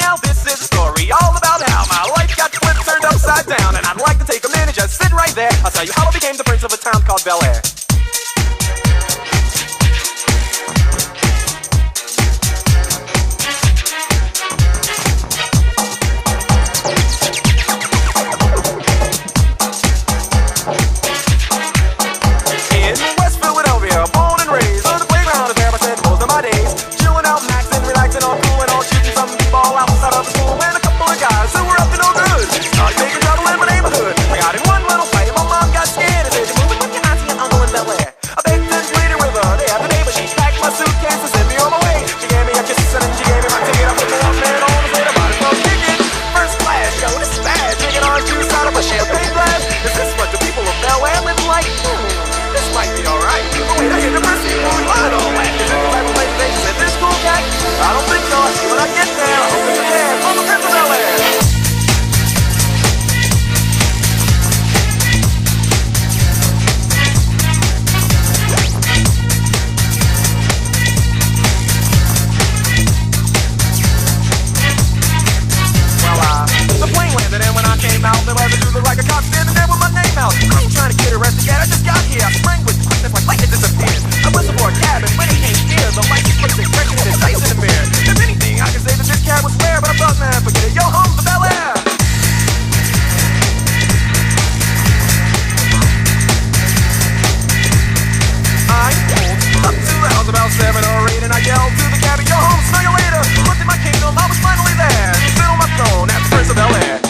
Now this is a story all about how my life got flipped, turned upside down, and I'd like to take a minute, just sit right there. I'll tell you how I became the prince of a town called Bel Air. In West Philadelphia, born and raised on the playground is where I spent most of my days, chilling out, maxing, relaxing, all cool and all shooting some ball outside of the school, and a couple of guys who were up to no good started making trouble in my neighborhood. I got in one little fight, my mom got scared and said, "You're moving with your auntie and uncle in Bel Air." A big 10-liter river, they had the neighbor, she packed my suitcase and sent me on my way. She gave me a kiss and then she gave me my ticket. I put the Walkman on and said, "I might as well kick it." First class, yo, this is bad. Drinking orange juice out of a champagne glass. Is this what the people of Bel Air live like? This might be alright. But wait, I hear the mercy won't lie all that. Is it the type of place they said this cool cat? I don't think so. I'll see when I get there. I hope it's a dance. I'm the prince of Bel Air. The plane landed and when I came out, there was a dude looked like a cop standing there with my name out. I ain't trying to get arrested yet, I just got here. I sprang with quickness like lightning disappeared. I whistled for a cab and when he came near, the light flicked expression in his face in the mirror. If anything, I can say that this cab was rare, but I thought, man, forget it, yo, home to Bel Air. I pulled up to the house about 7 or 8 and I yelled to the cabby, yo, home, smell you later. Looked at my kingdom, I was finally there. Sit on my throne at the Prince of Bel Air.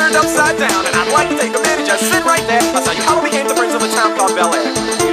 Upside down, and I'd like to take a minute, just sit right there. I'll tell you how I became the prince of a town called Bel Air.